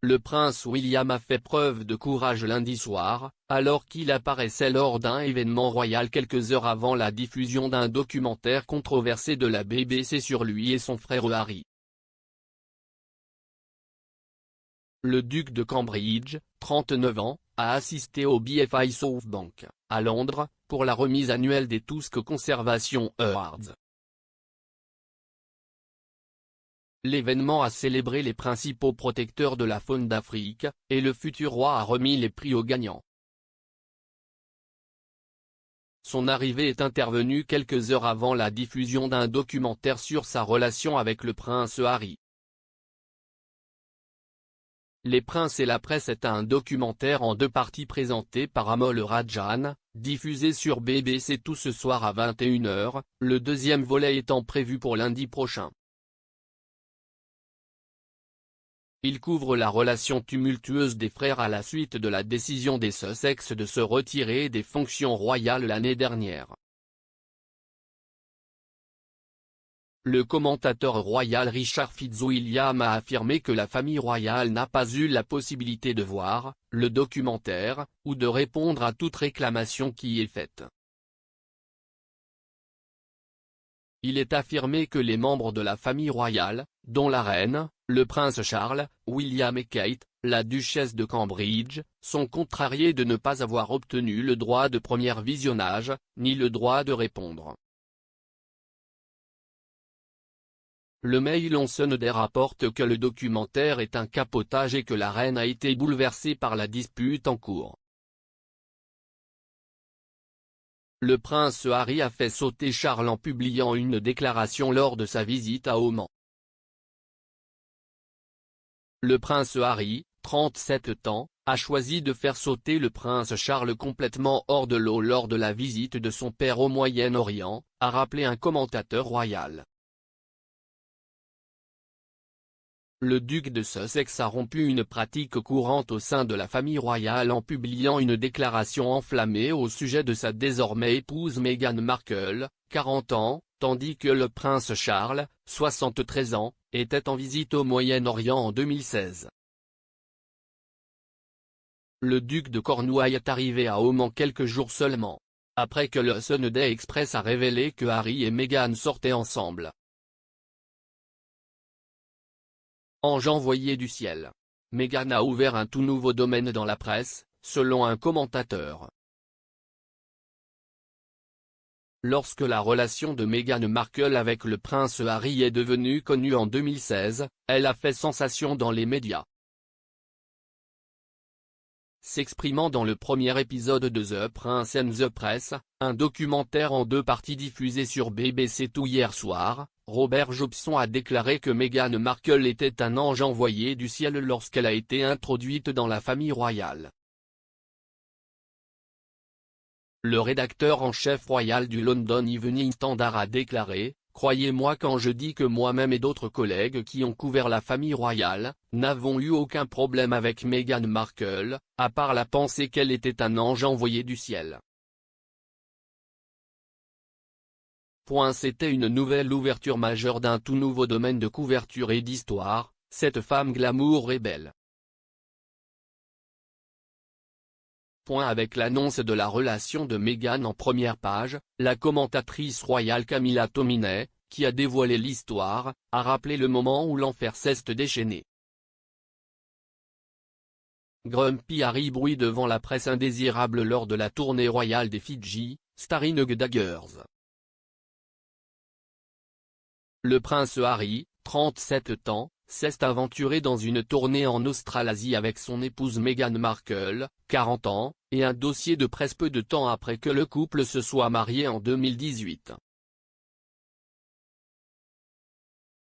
le prince William a fait preuve de courage lundi soir, alors qu'il apparaissait lors d'un événement royal quelques heures avant la diffusion d'un documentaire controversé de la BBC sur lui et son frère Harry. Le duc de Cambridge, 39 ans, a assisté au BFI SoftBank, à Londres, pour la remise annuelle des Tusk Conservation Awards. L'événement a célébré les principaux protecteurs de la faune d'Afrique, et le futur roi a remis les prix aux gagnants. Son arrivée est intervenue quelques heures avant la diffusion d'un documentaire sur sa relation avec le prince Harry. Les Princes et la Presse est un documentaire en 2 parties présenté par Amol Rajan, diffusé sur BBC Two ce soir à 21 h, le 2e volet étant prévu pour lundi prochain. Il couvre la relation tumultueuse des frères à la suite de la décision des Sussex de se retirer des fonctions royales l'année dernière. Le commentateur royal Richard Fitzwilliam a affirmé que la famille royale n'a pas eu la possibilité de voir le documentaire, ou de répondre à toute réclamation qui y est faite. Il est affirmé que les membres de la famille royale, dont la reine, le prince Charles, William et Kate, la duchesse de Cambridge, sont contrariés de ne pas avoir obtenu le droit de premier visionnage, ni le droit de répondre. Le Mail on Sunday rapporte que le documentaire est un capotage et que la reine a été bouleversée par la dispute en cours. Le prince Harry a fait sauter Charles en publiant une déclaration lors de sa visite à Oman. Le prince Harry, 37 ans, a choisi de faire sauter le prince Charles complètement hors de l'eau lors de la visite de son père au Moyen-Orient, a rappelé un commentateur royal. Le duc de Sussex a rompu une pratique courante au sein de la famille royale en publiant une déclaration enflammée au sujet de sa désormais épouse Meghan Markle, 40 ans, tandis que le prince Charles, 73 ans, était en visite au Moyen-Orient en 2016. Le duc de Cornouailles est arrivé à Oman quelques jours seulement, après que le Sunday Express a révélé que Harry et Meghan sortaient ensemble. Ange envoyé du ciel. Meghan a ouvert un tout nouveau domaine dans la presse, selon un commentateur. Lorsque la relation de Meghan Markle avec le prince Harry est devenue connue en 2016, elle a fait sensation dans les médias. S'exprimant dans le premier épisode de The Prince and the Press, un documentaire en 2 parties diffusé sur BBC Two hier soir, Robert Jobson a déclaré que Meghan Markle était un ange envoyé du ciel lorsqu'elle a été introduite dans la famille royale. Le rédacteur en chef royal du London Evening Standard a déclaré: « Croyez-moi quand je dis que moi-même et d'autres collègues qui ont couvert la famille royale, n'avons eu aucun problème avec Meghan Markle, à part la pensée qu'elle était un ange envoyé du ciel. » C'était une nouvelle ouverture majeure d'un tout nouveau domaine de couverture et d'histoire, cette femme glamour et belle. Avec l'annonce de la relation de Meghan en première page, la commentatrice royale Camilla Tominey, qui a dévoilé l'histoire, a rappelé le moment où l'enfer s'est déchaîné. Grumpy Harry bruit devant la presse indésirable lors de la tournée royale des Fidji, Starring Daggers. Le prince Harry, 37 ans, s'est aventuré dans une tournée en Australasie avec son épouse Meghan Markle, 40 ans, et un dossier de presse peu de temps après que le couple se soit marié en 2018.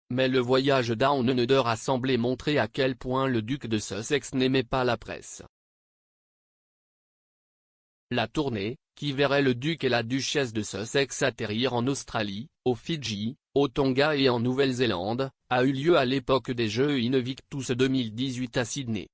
Mais le voyage Down Under a semblé montrer à quel point le duc de Sussex n'aimait pas la presse. La tournée, qui verrait le duc et la duchesse de Sussex atterrir en Australie, aux Fidji, au Tonga et en Nouvelle-Zélande, a eu lieu à l'époque des Jeux Invictus 2018 à Sydney.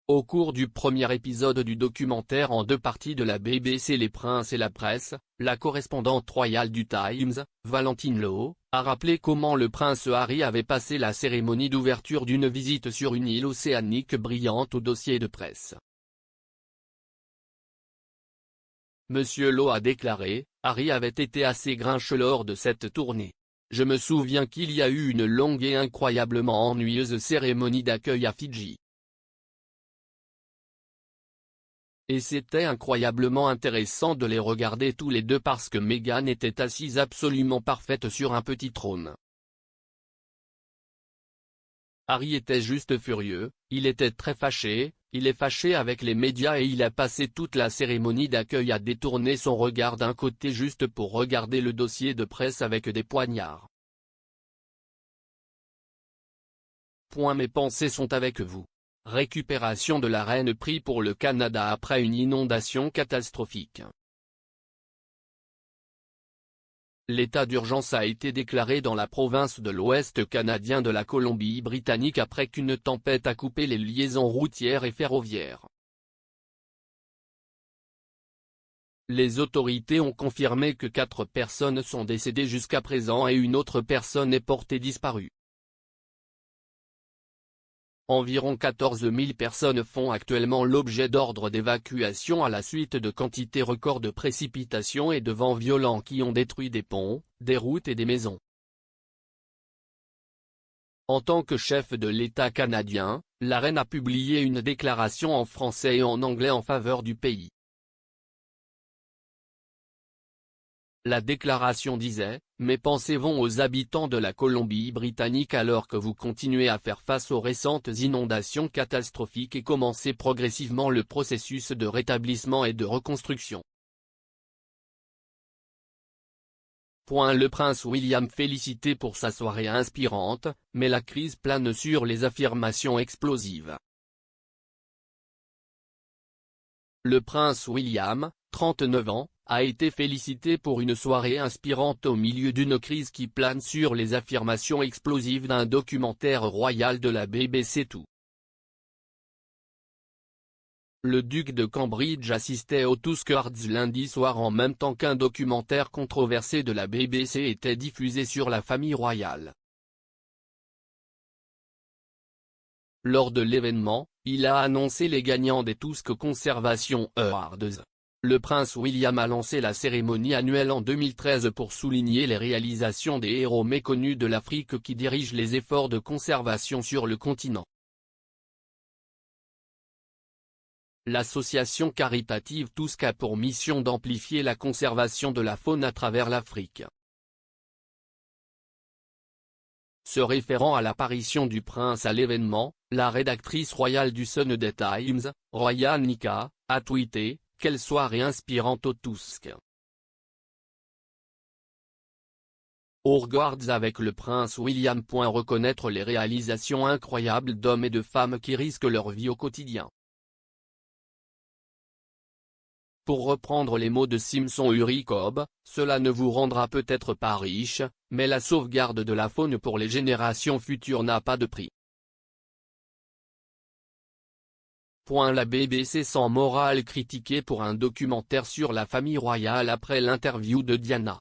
Au cours du premier épisode du documentaire en 2 parties de la BBC Les Princes et la Presse, la correspondante royale du Times, Valentine Low, a rappelé comment le prince Harry avait passé la cérémonie d'ouverture d'une visite sur une île océanique brillante au dossier de presse. Monsieur Lowe a déclaré, Harry avait été assez grincheux lors de cette tournée. Je me souviens qu'il y a eu une longue et incroyablement ennuyeuse cérémonie d'accueil à Fidji. Et c'était incroyablement intéressant de les regarder tous les deux parce que Meghan était assise absolument parfaite sur un petit trône. Harry était juste furieux, il était très fâché, il est fâché avec les médias et il a passé toute la cérémonie d'accueil à détourner son regard d'un côté juste pour regarder le dossier de presse avec des poignards. Mes pensées sont avec vous. Récupération de la reine pris pour le Canada après une inondation catastrophique. L'état d'urgence a été déclaré dans la province de l'Ouest canadien de la Colombie-Britannique après qu'une tempête a coupé les liaisons routières et ferroviaires. Les autorités ont confirmé que 4 personnes sont décédées jusqu'à présent et une autre personne est portée disparue. Environ 14 000 personnes font actuellement l'objet d'ordres d'évacuation à la suite de quantités records de précipitations et de vents violents qui ont détruit des ponts, des routes et des maisons. En tant que chef de l'État canadien, la reine a publié une déclaration en français et en anglais en faveur du pays. La déclaration disait « Mes pensées vont aux habitants de la Colombie-Britannique alors que vous continuez à faire face aux récentes inondations catastrophiques et commencez progressivement le processus de rétablissement et de reconstruction. » Le prince William félicité pour sa soirée inspirante, mais la crise plane sur les affirmations explosives. Le prince William, 39 ans, a été félicité pour une soirée inspirante au milieu d'une crise qui plane sur les affirmations explosives d'un documentaire royal de la BBC 2. Le duc de Cambridge assistait aux Tusk Awards lundi soir en même temps qu'un documentaire controversé de la BBC était diffusé sur la famille royale. Lors de l'événement, il a annoncé les gagnants des Tusk Conservation Awards. Le prince William a lancé la cérémonie annuelle en 2013 pour souligner les réalisations des héros méconnus de l'Afrique qui dirigent les efforts de conservation sur le continent. L'association caritative Tusk a pour mission d'amplifier la conservation de la faune à travers l'Afrique. Se référant à l'apparition du prince à l'événement, la rédactrice royale du Sunday Times, Roya Nika, a tweeté « Quelle soirée inspirante au Tusk. Awards avec le prince William. Reconnaître les réalisations incroyables d'hommes et de femmes qui risquent leur vie au quotidien. » Pour reprendre les mots de Simpson Uri Cobb, cela ne vous rendra peut-être pas riche, mais la sauvegarde de la faune pour les générations futures n'a pas de prix. La BBC sans morale critiquée pour un documentaire sur la famille royale après l'interview de Diana.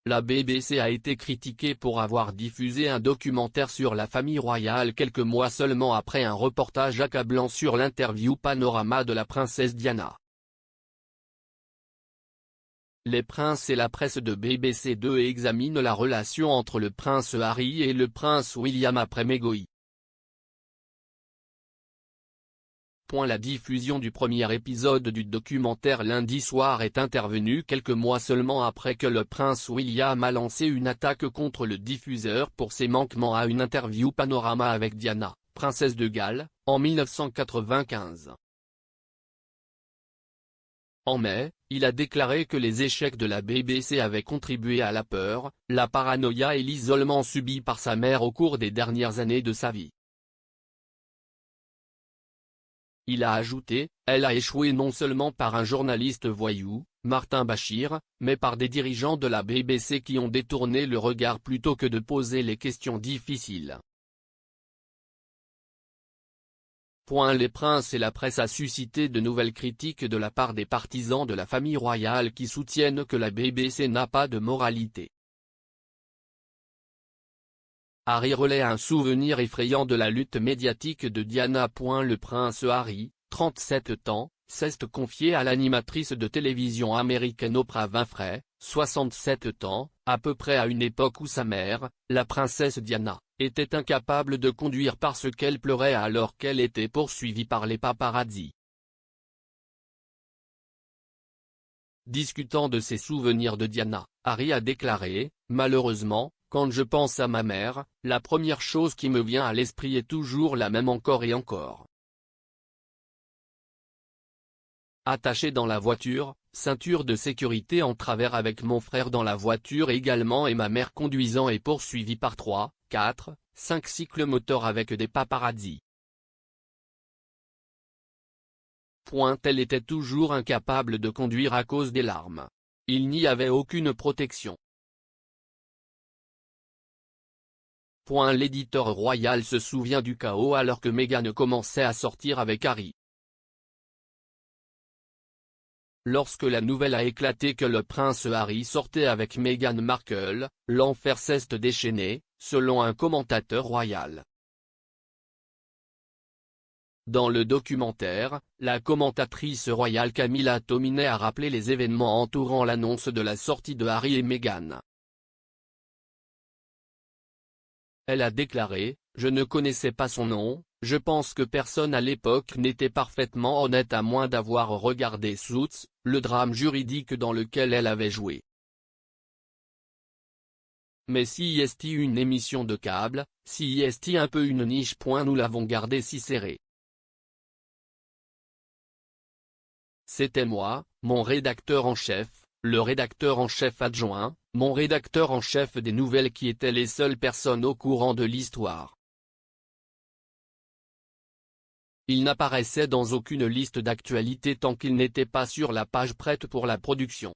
La BBC a été critiquée pour avoir diffusé un documentaire sur la famille royale quelques mois seulement après un reportage accablant sur l'interview Panorama de la princesse Diana. Les princes et la presse de BBC 2 examinent la relation entre le prince Harry et le prince William après Meghan. La diffusion du premier épisode du documentaire lundi soir est intervenue quelques mois seulement après que le prince William a lancé une attaque contre le diffuseur pour ses manquements à une interview Panorama avec Diana, princesse de Galles, en 1995. En mai, il a déclaré que les échecs de la BBC avaient contribué à la peur, la paranoïa et l'isolement subis par sa mère au cours des dernières années de sa vie. Il a ajouté, elle a échoué non seulement par un journaliste voyou, Martin Bashir, mais par des dirigeants de la BBC qui ont détourné le regard plutôt que de poser les questions difficiles. Les princes et la presse a suscité de nouvelles critiques de la part des partisans de la famille royale qui soutiennent que la BBC n'a pas de moralité. Harry relaie un souvenir effrayant de la lutte médiatique de Diana. Le prince Harry, 37 ans, s'est confié à l'animatrice de télévision américaine Oprah Winfrey, 67 ans, à peu près à une époque où sa mère, la princesse Diana, était incapable de conduire parce qu'elle pleurait alors qu'elle était poursuivie par les paparazzis. Discutant de ses souvenirs de Diana, Harry a déclaré « Malheureusement, quand je pense à ma mère, la première chose qui me vient à l'esprit est toujours la même encore et encore. Attaché dans la voiture, ceinture de sécurité en travers avec mon frère dans la voiture également et ma mère conduisant et poursuivie par 3, 4, 5 cyclomoteurs avec des paparazzis. Elle était toujours incapable de conduire à cause des larmes. Il n'y avait aucune protection. L'éditeur royal se souvient du chaos alors que Meghan commençait à sortir avec Harry. Lorsque la nouvelle a éclaté que le prince Harry sortait avec Meghan Markle, l'enfer s'est déchaîné, selon un commentateur royal. Dans le documentaire, la commentatrice royale Camilla Tominey a rappelé les événements entourant l'annonce de la sortie de Harry et Meghan. Elle a déclaré « Je ne connaissais pas son nom, je pense que personne à l'époque n'était parfaitement honnête à moins d'avoir regardé Suits, le drame juridique dans lequel elle avait joué. Mais si est une émission de câble, si est un peu une niche. Nous l'avons gardé si serré. C'était moi, mon rédacteur en chef, le rédacteur en chef adjoint, mon rédacteur en chef des nouvelles qui étaient les seules personnes au courant de l'histoire. Il n'apparaissait dans aucune liste d'actualité tant qu'il n'était pas sur la page prête pour la production.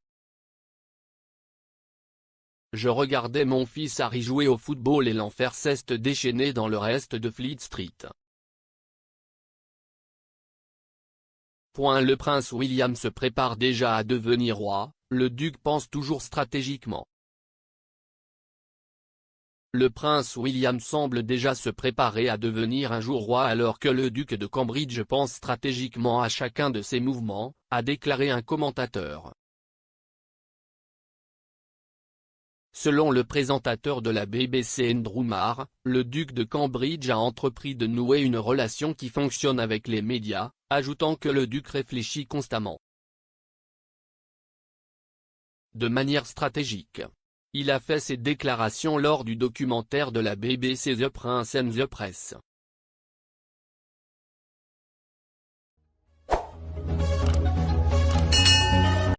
Je regardais mon fils Harry jouer au football et l'enfer s'est déchaîné dans le reste de Fleet Street. Le prince William se prépare déjà à devenir roi, le duc pense toujours stratégiquement. Le prince William semble déjà se préparer à devenir un jour roi alors que le duc de Cambridge pense stratégiquement à chacun de ses mouvements, a déclaré un commentateur. Selon le présentateur de la BBC Andrew Marr, le duc de Cambridge a entrepris de nouer une relation qui fonctionne avec les médias, ajoutant que le duc réfléchit constamment. De manière stratégique. Il a fait ces déclarations lors du documentaire de la BBC The Prince and the Press.